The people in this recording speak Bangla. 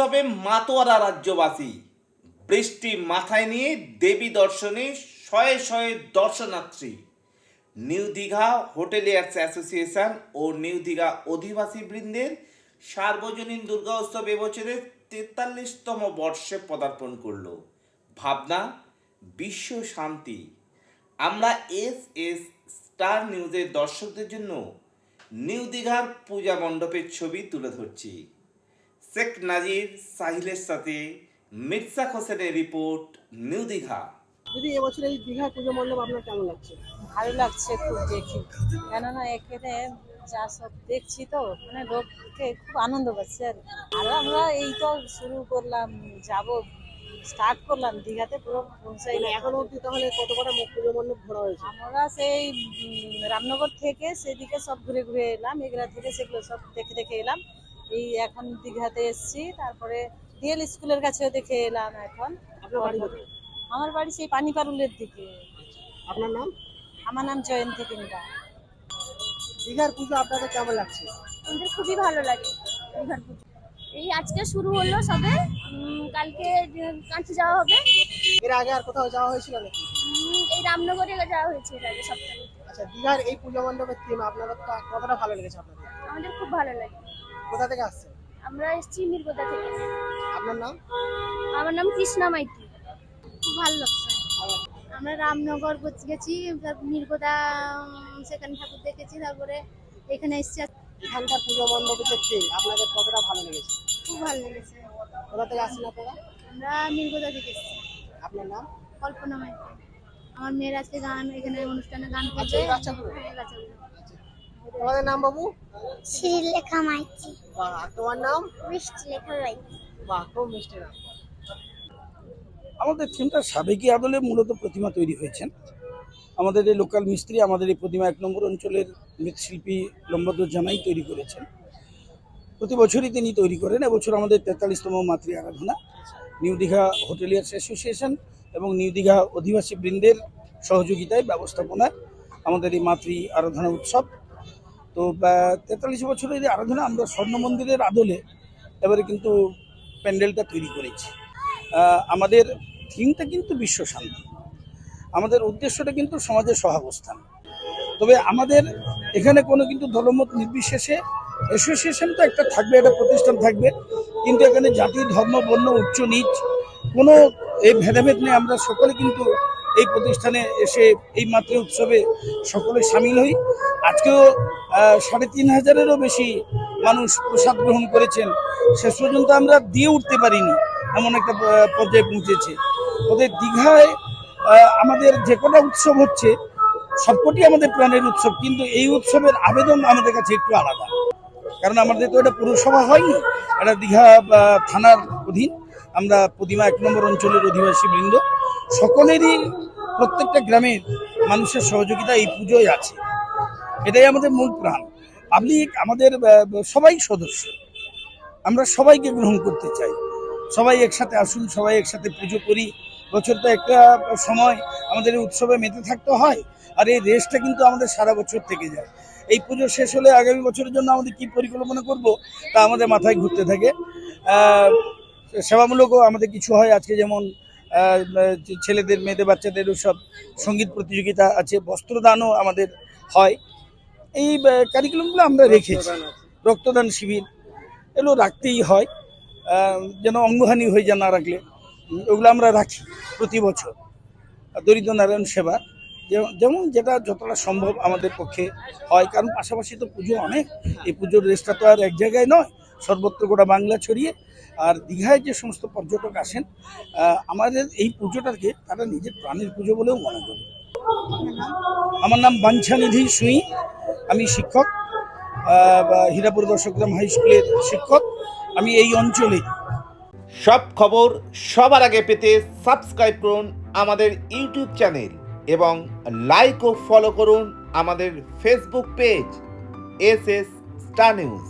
উৎসবে মাতোয়ারা রাজ্যবাসী। বৃষ্টি মাথায় নিয়ে দেবী দর্শনে শয়ে শয়ে দর্শনার্থী। নিউ দীঘা হোটেলিয়ার্স অ্যাসোসিয়েশন ও নিউ দীঘা অধিবাসী বৃন্দের সার্বজনীন দুর্গা উৎসব এবছরের 43তম বর্ষে পদার্পণ করল। ভাবনা বিশ্ব শান্তি। আমরা এস স্টার নিউজের দর্শকদের জন্য নিউ দীঘার পূজা মণ্ডপের ছবি তুলে ধরছি। শেখ নাজির সাহিলের সাথে মির্জা হোসেনের রিপোর্ট, নিউ দীঘা। দিদি, এবছর এই দীঘা পুজো মণ্ডপ আপনার কেমন লাগছে? ভালো লাগছে খুব দেখি, কেননা এখানে যা সব দেখছি তো মানে লোককে খুব আনন্দ পাচ্ছে। আর আমরা এই তো শুরু করলাম, স্টার্ট করলাম দীঘাতে, পুরো পৌঁছাই না এখন অবধি তাহলে কত কটা পুজো মণ্ডপ ঘোরা হয়েছে? আমরা সেই রামনগর থেকে সেদিকে সব ঘুরে ঘুরে এলাম, এগুলা থেকে সেগুলো সব দেখে দেখে এলাম। এই এখন দীঘাতে এসছি, তারপরে ডিএল স্কুলের কাছেও দেখে এলাম। এখন আপনার বাড়ি কোথায়? আমার বাড়ি সেই পানিপারুলের দিকে। আপনার নাম? আমার নাম জয়ন্তী কিংবা। দীঘার পুজো আপনাদের কেমন লাগছে? আমাদের খুবই ভালো লাগে দীঘার পুজো। এই আজকে শুরু হলো সবে, কালকে কাঁচি যাওয়া হবে। এর আগে আর কোথাও যাওয়া হয়েছিল নাকি? এই রামনগরে যাওয়া হয়েছে এর আগে সপ্তাহে। আচ্ছা, দীঘার এই পুজো মণ্ডপের থিম আপনাদের কতটা ভালো লেগেছে আপনাদের? আমাদের খুব ভালো লাগে। কোথা থেকে আসছেন? আমরা এসেছি মিরগোদা থেকে। আপনার নাম? আমার নাম কৃষ্ণা মাইতি। খুব ভালো লাগছে। আমরা রামনগর গেছি, মিরগোদা সেখানে ঠাকুর দেখেছি, তারপরে এখানে এসেছি। এখানকার পুজো মণ্ডপের যে থিম আপনাদের কতটা ভালো লেগেছে? খুব ভালো লেগেছে। কোথা থেকে আসছেন আপনারা? আমরা মিরগোদা থেকে এসেছি। আপনার নাম? কল্পনা মাইতি। আমার মেয়ের আজকে গান, এখানে অনুষ্ঠানে গান আচ্ছা, করবে। এই বাচ্চাগুলো? হ্যাঁ, বাচ্চাগুলো। তোমাদের নাম বাবু? শ্রীলেখা মাইতি। বাহ, আর তোমার নাম? মিষ্টি লেখা মাইতি। বাহ, খুব মিষ্টি নাম। আমাদের থিমটা সাবেকি আদলে মূলত প্রতিমা তৈরি হয়েছেন। আমাদের এই লোকাল মিস্ত্রি আমাদের এই প্রতিমা 1 নম্বর অঞ্চলের মৃৎশিল্পী লম্বাদর জানাই তৈরি করেছেন। প্রতি বছরই তিনি তৈরি করেন। এবছর আমাদের 43তম মাতৃ আরাধনা নিউ দীঘা হোটেলিয়ার্স অ্যাসোসিয়েশন এবং নিউ দীঘা অধিবাসী বৃন্দের সহযোগিতায় ব্যবস্থাপনায় আমাদের এই মাতৃ আরাধনা উৎসব। তো 43 বছরের এই আরাধনা আমরা স্বর্ণ মন্দিরের আদলে এবারে কিন্তু প্যান্ডেলটা তৈরি করেছি। আমাদের থিমটা কিন্তু বিশ্ব শান্তি। আমাদের উদ্দেশ্যটা কিন্তু সমাজের সহাবস্থান। তবে আমাদের এখানে কোনো কিন্তু দলমত নির্বিশেষে অ্যাসোসিয়েশন তো একটা থাকবে, একটা প্রতিষ্ঠান থাকবে, কিন্তু এখানে জাতি, ধর্ম, বর্ণ, উচ্চ নিচ কোনো এই ভেদাভেদ নেই। আমরা সকলে কিন্তু এই প্রতিষ্ঠানে এসে এই মাতৃ উৎসবে সকলে সামিল হই। আজকেও 3500-এরও বেশি মানুষ প্রসাদ গ্রহণ করেছেন। শেষ পর্যন্ত আমরা দিয়ে উঠতে পারিনি, এমন একটা পর্যায়ে পৌঁছেছে। ওদের দীঘায় আমাদের যে কটা উৎসব হচ্ছে সবকটি আমাদের প্রাণের উৎসব, কিন্তু এই উৎসবের আবেদন আমাদের কাছে একটু আলাদা। কারণ আমাদের তো এটা পুরসভা হয়নি, এটা দীঘা থানার অধীন। আমরা প্রতিমা 1 নম্বর অঞ্চলের অধিবাসী বৃন্দ সকলেরই, প্রত্যেকটা গ্রামের মানুষের সহযোগিতা এই পুজোয় আছে। এটাই আমাদের মূল প্রাণ। পাবলিক আমাদের সবাই সদস্য, আমরা সবাইকে গ্রহণ করতে চাই। সবাই একসাথে আসুন, সবাই একসাথে পুজো করি। বছর তো একটা সময় আমাদের এই উৎসবে মেতে থাকতে হয়, আর এই রেসটা কিন্তু আমাদের সারা বছর থেকে যায়। এই পুজো শেষ হলে আগামী বছরের জন্য আমাদের কি পরিকল্পনা করব তা আমাদের মাথায় ঘুরতে থাকে। সেবামূলকও আমাদের কিছু হয়। আজকে যেমন ছেলেদের, মেয়েদের, বাচ্চাদেরও সব সঙ্গীত প্রতিযোগিতা আছে, বস্ত্রদানও আমাদের হয়। এই কারিকুলামগুলো আমরা রেখেছি। রক্তদান শিবির এগুলো রাখতেই হয়, যেন অঙ্গহানি হয়ে যায় না রাখলে, ওগুলো আমরা রাখি প্রতি বছর। দরিদ্র নারায়ণ সেবা যেমন যেটা যতটা সম্ভব আমাদের পক্ষে হয়, কারণ পাশাপাশি তো পুজো অনেক। এই পুজোর রেসটা তো আর এক জায়গায় নয়, সর্বত্র গোটা বাংলা ছড়িয়ে। আর দীঘায় যে সমস্ত পর্যটক আসেন, আমাদের এই পুজোটাকে তারা নিজের প্রাণের পুজো বলেও মনে করে। আমার নাম বাঞ্ছানিধি সুই, আমি শিক্ষক, হীরাপুর দর্শকগ্রাম হাই স্কুলের শিক্ষক। আমি এই অঞ্চলে। সব খবর সবার আগে পেতে সাবস্ক্রাইব করুন আমাদের ইউটিউব চ্যানেল এবং লাইক ও ফলো করুন আমাদের Facebook page S star news.